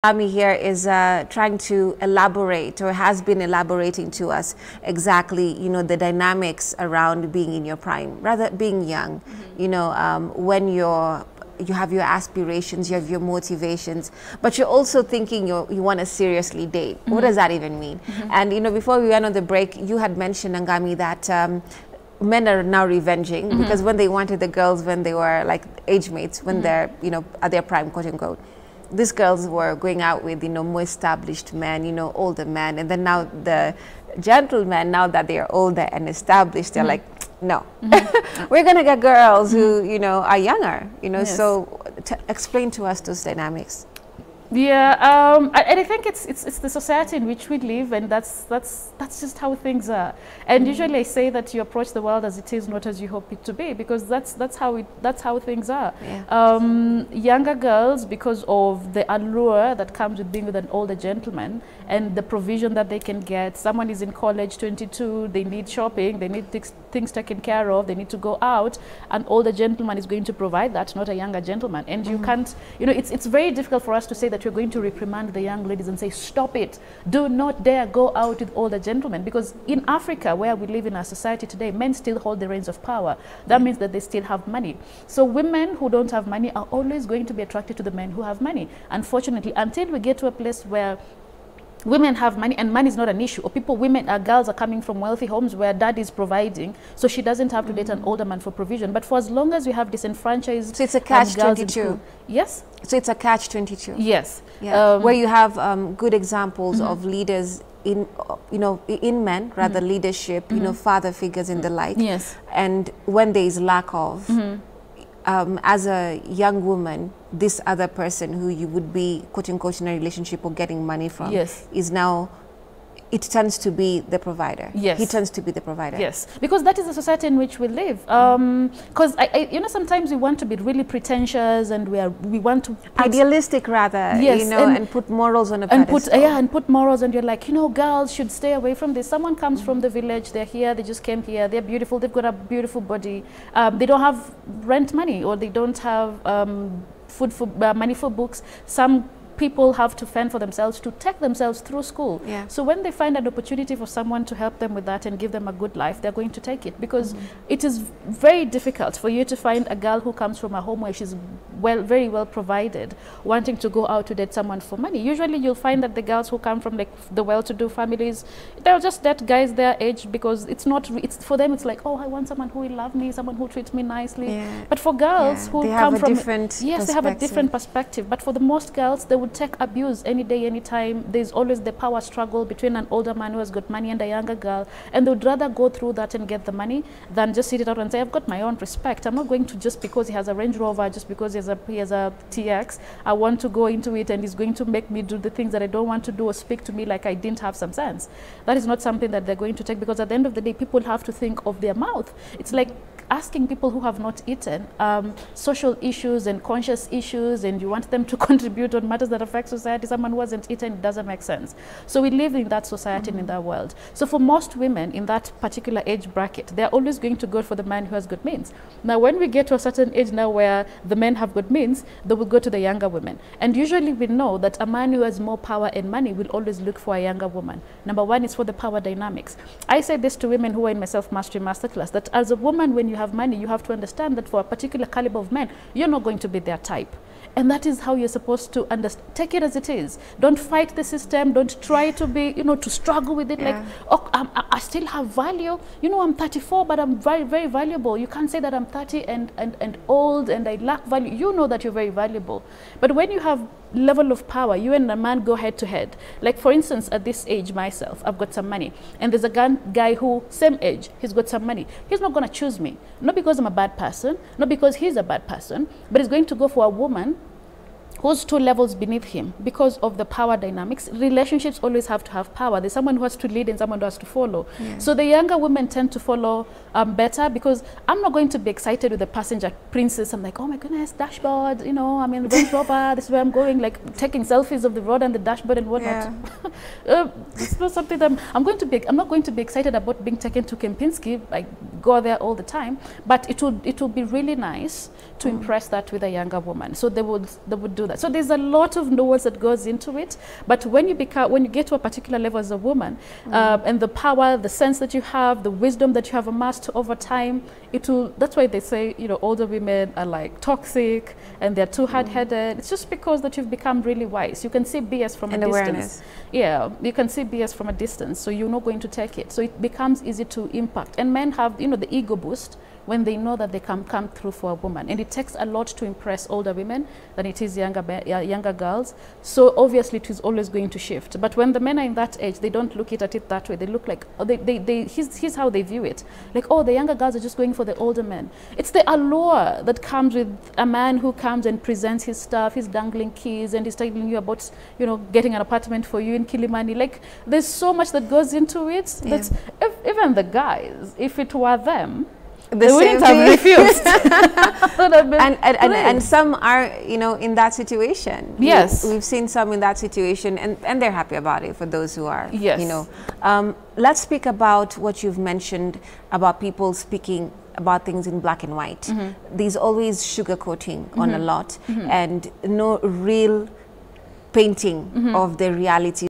Ami here is trying to elaborate, or has been elaborating to us exactly, the dynamics around being in your prime, rather being young, when you have your aspirations, you have your motivations, but you're also thinking you want to seriously date. What does that even mean? And, before we went on the break, you had mentioned, Ngami, that men are now revenging because when they wanted the girls when they were like age mates, when they're, at their prime, quote unquote, these girls were going out with, more established men, older men. And then now the gentlemen, now that they're older and established, they're like, no, we're going to get girls who, are younger, Yes. So explain to us those dynamics. Yeah, I think it's the society in which we live, and that's just how things are. And usually I say that you approach the world as it is, not as you hope it to be, because that's how things are. Yeah. Younger girls, because of the allure that comes with being with an older gentleman and the provision that they can get. Someone is in college, 22, they need shopping, they need things taken care of, they need to go out. An older gentleman is going to provide that, not a younger gentleman. And you can't, it's very difficult for us to say that you're going to reprimand the young ladies and say, stop it, do not dare go out with older gentlemen, because in Africa, where we live in our society today, men still hold the reins of power. That means that they still have money. So women who don't have money are always going to be attracted to the men who have money, unfortunately, until we get to a place where women have money and money is not an issue, or girls are coming from wealthy homes where dad is providing, so she doesn't have to date an older man for provision. But for as long as we have disenfranchised, So it's a catch-22. Yes. So it's a catch-22. Yes. Yeah. Where you have good examples of leaders in, in men, rather leadership, father figures and the like. Yes. And when there is lack of, as a young woman, this other person who you would be, quote unquote, in a relationship or getting money from, is now, it tends to be the provider. Yes. He tends to be the provider. Yes, because that is the society in which we live. Because sometimes we want to be really pretentious, and we want to idealistic, rather. Yes, and put morals on a pedestal. And put morals, and you're like, girls should stay away from this. Someone comes from the village, they're here, they just came here, they're beautiful, they've got a beautiful body, they don't have rent money, or they don't have money for books. Some people have to fend for themselves, to take themselves through school. Yeah. So when they find an opportunity for someone to help them with that and give them a good life, they're going to take it, because it is very difficult for you to find a girl who comes from a home where she's very well provided, wanting to go out to date someone for money. Usually you'll find that the girls who come from like the well-to-do families, they'll just date guys their age, because it's for them, it's like, oh, I want someone who will love me, someone who treats me nicely. Yeah. But for girls who they come have from a different yes, they have a different perspective. But for the most girls, they would take abuse any day, any time. There's always the power struggle between an older man who has got money and a younger girl, and they would rather go through that and get the money than just sit it out and say, I've got my own respect. I'm not going to, just because he has a Range Rover, just because he has a TX, I want to go into it and he's going to make me do the things that I don't want to do, or speak to me like I didn't have some sense. That is not something that they're going to take, because at the end of the day, people have to think of their mouth. It's like asking people who have not eaten social issues and conscious issues, and you want them to contribute on matters that affect society. Someone who hasn't eaten, it doesn't make sense. So we live in that society and in that world. So for most women in that particular age bracket, they're always going to go for the man who has good means. Now when we get to a certain age now where the men have good means, they will go to the younger women. And usually we know that a man who has more power and money will always look for a younger woman. Number one is for the power dynamics. I say this to women who are in my self-mastery masterclass, that as a woman, when you have money, you have to understand that for a particular caliber of men, you're not going to be their type. And that is how you're supposed to understand. Take it as it is. Don't fight the system. Don't try to be, to struggle with it. Like, oh, I still have value. I'm 34, but I'm very, very valuable. You can't say that I'm 30 and old and I lack value. You know that you're very valuable. But when you have level of power, you and a man go head to head. Like for instance, at this age myself, I've got some money, and there's a guy who, same age, he's got some money. He's not going to choose me, not because I'm a bad person, not because he's a bad person, but he's going to go for a woman who's 2 levels beneath him, because of the power dynamics. Relationships always have to have power. There's someone who has to lead and someone who has to follow. Yeah. So the younger women tend to follow better, because I'm not going to be excited with the passenger princess. I'm like, oh my goodness, dashboard, I'm in the Range Rover, this is where I'm going, like taking selfies of the road and the dashboard and whatnot. Yeah. It's not something that I'm not going to be excited about being taken to Kempinski, like go there all the time, but it would be really nice to impress that with a younger woman. So they would do that. So there's a lot of nuance that goes into it. But when you get to a particular level as a woman, and the power, the sense that you have, the wisdom that you have amassed over time, that's why they say, you know, older women are like toxic and they're too hard-headed. It's just because that you've become really wise. You can see BS from a distance. Yeah, you can see BS from a distance, so you're not going to take it. So it becomes easy to impact. And men have, you know, the ego boost when they know that they can come through for a woman. And it takes a lot to impress older women than it is younger girls. So obviously it is always going to shift. But when the men are in that age, they don't look at it that way. They look like, here's how they view it. Like, oh, the younger girls are just going for the older men. It's the allure that comes with a man who comes and presents his stuff, he's dangling keys, and he's telling you about, you know, getting an apartment for you in Kilimani. Like, there's so much that goes into it. Yeah. That even the guys, if it were them, they wouldn't have refused. and some are, you know, in that situation. Yes. We've seen some in that situation, and they're happy about it for those who are, yes. You know. Let's speak about what you've mentioned about people speaking about things in black and white. There's always sugarcoating on a lot and no real painting of the reality.